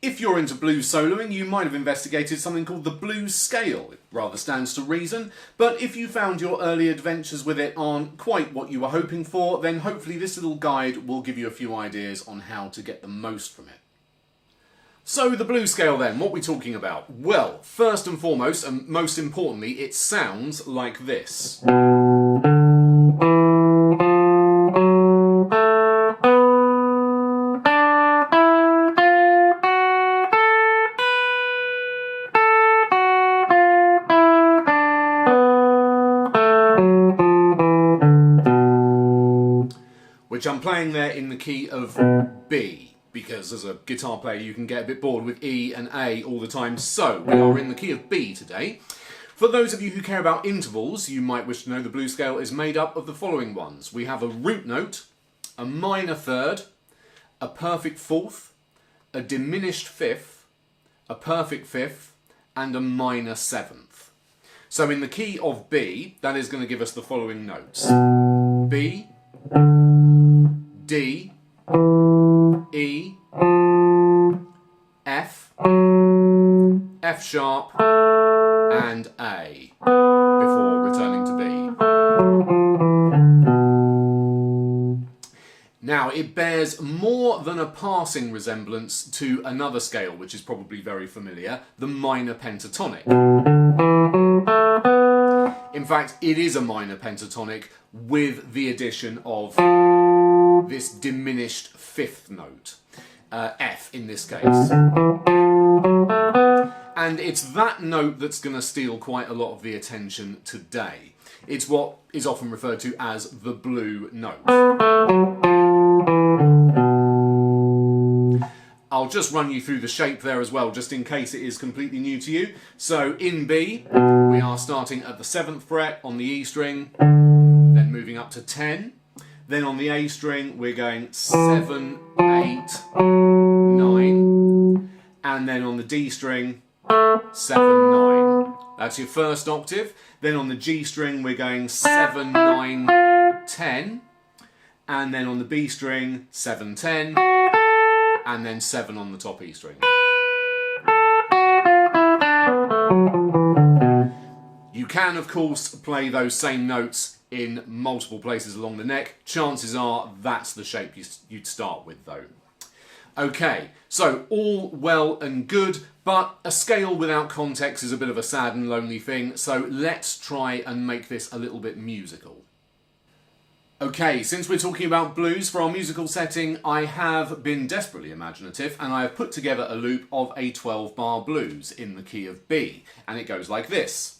If you're into blues soloing, you might have investigated something called the blues scale. It rather stands to reason, but if you found your early adventures with it aren't quite what you were hoping for, then hopefully this little guide will give you a few ideas on how to get the most from it. So the blues scale then, what are we talking about? Well, first and foremost, and most importantly, it sounds like this. Which I'm playing there in the key of B, because as a guitar player you can get a bit bored with E and A all the time, so we are in the key of B today. For those of you who care about intervals, you might wish to know the blues scale is made up of the following ones. We have a root note, a minor third, a perfect fourth, a diminished fifth, a perfect fifth, and a minor seventh. So in the key of B, that is going to give us the following notes. B, D, E, F, F sharp, and A, before returning to B. Now, it bears more than a passing resemblance to another scale, which is probably very familiar, the minor pentatonic. In fact, it is a minor pentatonic with the addition of this diminished fifth note, F in this case. And it's that note that's going to steal quite a lot of the attention today. It's what is often referred to as the blue note. I'll just run you through the shape there as well, just in case it is completely new to you. So in B, we are starting at the 7th fret on the E string, then moving up to 10. Then on the A string, we're going 7, 8, 9. And then on the D string, 7, 9. That's your first octave. Then on the G string, we're going 7, 9, 10. And then on the B string, 7, 10. And then 7 on the top E string. You can, of course, play those same notes in multiple places along the neck. Chances are that's the shape you'd start with, though. Okay, so all well and good, but a scale without context is a bit of a sad and lonely thing, so let's try and make this a little bit musical. Okay, since we're talking about blues for our musical setting, I have been desperately imaginative and I have put together a loop of a 12-bar blues in the key of B, and it goes like this.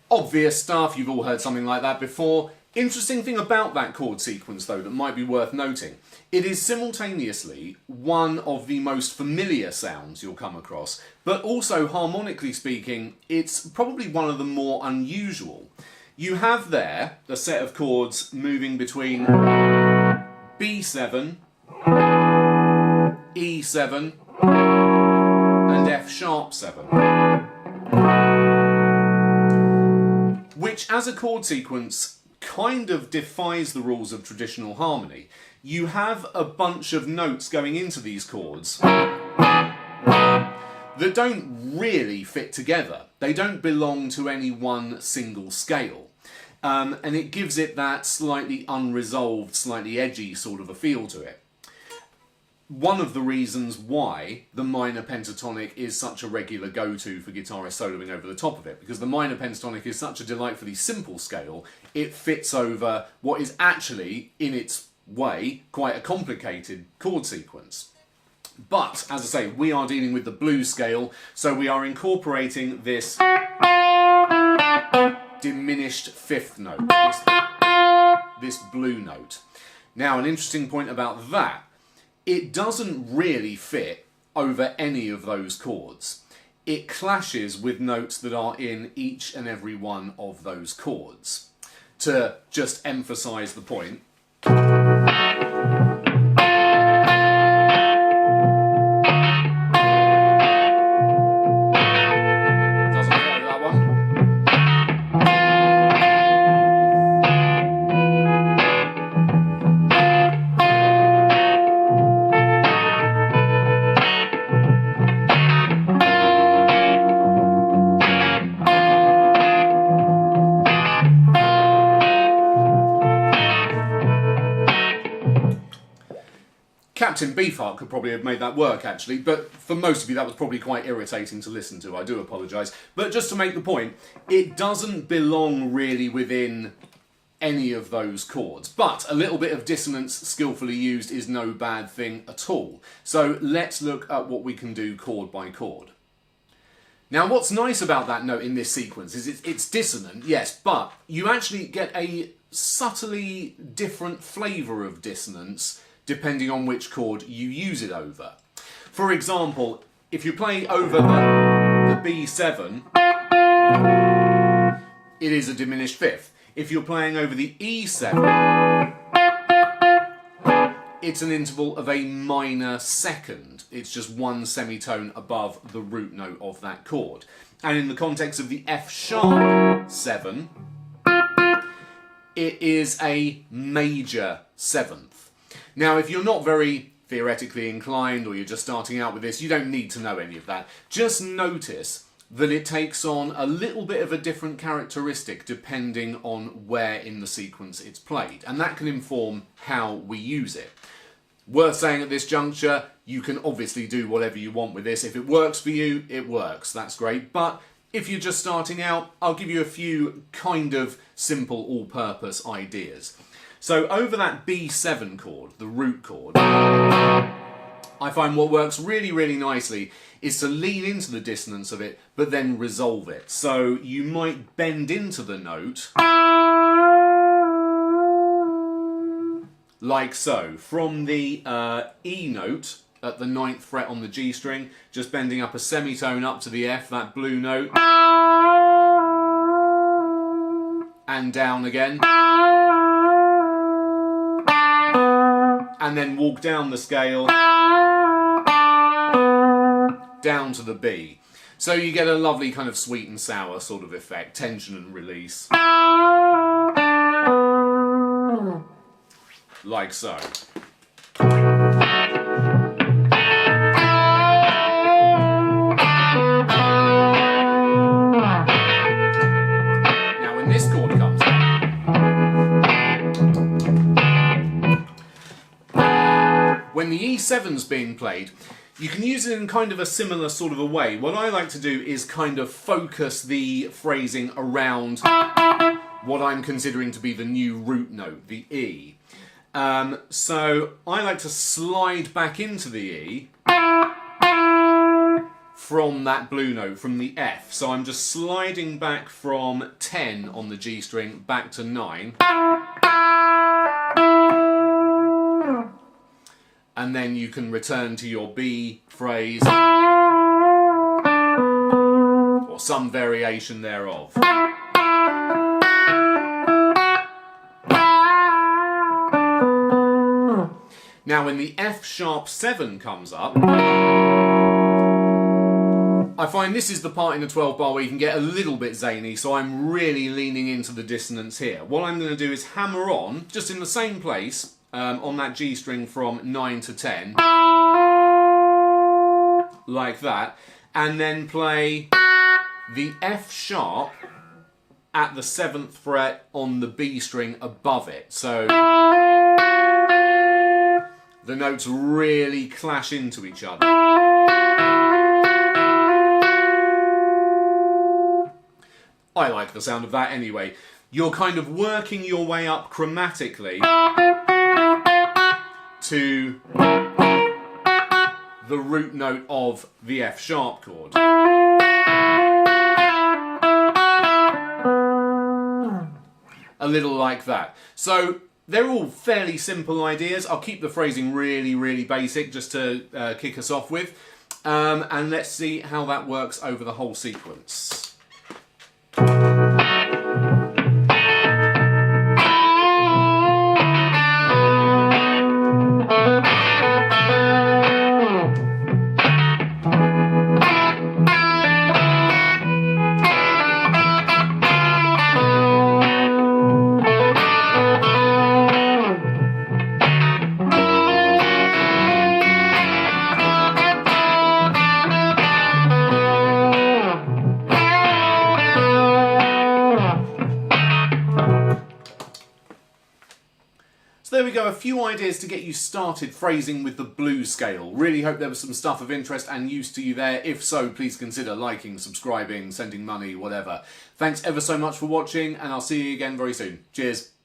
Obvious stuff, you've all heard something like that before. Interesting thing about that chord sequence though that might be worth noting, it is simultaneously one of the most familiar sounds you'll come across, but also harmonically speaking, it's probably one of the more unusual. You have there a set of chords moving between B7, E7 and F sharp 7. Which as a chord sequence kind of defies the rules of traditional harmony. You have a bunch of notes going into these chords that don't really fit together. They don't belong to any one single scale. And it gives it that slightly unresolved, slightly edgy sort of a feel to it. One of the reasons why the minor pentatonic is such a regular go-to for guitarists soloing over the top of it, because the minor pentatonic is such a delightfully simple scale, it fits over what is actually, in its way, quite a complicated chord sequence. But, as I say, we are dealing with the blues scale, so we are incorporating this diminished fifth note, this blue note. Now, an interesting point about that it doesn't really fit over any of those chords. It clashes with notes that are in each and every one of those chords. To just emphasise the point, Captain Beefheart could probably have made that work actually, but for most of you that was probably quite irritating to listen to, I do apologise. But just to make the point, it doesn't belong really within any of those chords, but a little bit of dissonance skillfully used is no bad thing at all. So let's look at what we can do chord by chord. Now what's nice about that note in this sequence is it's dissonant, yes, but you actually get a subtly different flavour of dissonance depending on which chord you use it over. For example, if you play over the B7, it is a diminished fifth. If you're playing over the E7, it's an interval of a minor second. It's just one semitone above the root note of that chord. And in the context of the F sharp 7, it is a major seventh. Now, if you're not very theoretically inclined or you're just starting out with this, you don't need to know any of that. Just notice that it takes on a little bit of a different characteristic depending on where in the sequence it's played, and that can inform how we use it. Worth saying at this juncture, you can obviously do whatever you want with this. If it works for you, it works, that's great. But if you're just starting out, I'll give you a few kind of simple all-purpose ideas. So over that B7 chord, the root chord, I find what works really, really nicely is to lean into the dissonance of it, but then resolve it. So you might bend into the note, like so. From the E note at the 9th fret on the G string, just bending up a semitone up to the F, that blue note, and down again. And then walk down the scale down to the B. So you get a lovely kind of sweet and sour sort of effect, tension and release. Like so. Now when this chord comes up, when the E7's being played, you can use it in kind of a similar sort of a way. What I like to do is kind of focus the phrasing around what I'm considering to be the new root note, the E. So I like to slide back into the E from that blue note, from the F. So I'm just sliding back from 10 on the G string back to 9. And then you can return to your B phrase, or some variation thereof. Now when the F sharp 7 comes up, I find this is the part in the 12 bar where you can get a little bit zany, so I'm really leaning into the dissonance here. What I'm going to do is hammer on, just in the same place, on that G string from 9 to 10, like that, and then play the F sharp at the 7th fret on the B string above it. So the notes really clash into each other. I like the sound of that anyway. You're kind of working your way up chromatically to the root note of the F sharp chord. A little like that. So They're all fairly simple ideas. I'll keep the phrasing really, really basic just to kick us off with. And let's see how that works over the whole sequence. So there we go, a few ideas to get you started phrasing with the blues scale. Really hope there was some stuff of interest and use to you there. If so, please consider liking, subscribing, sending money, whatever. Thanks ever so much for watching, and I'll see you again very soon. Cheers.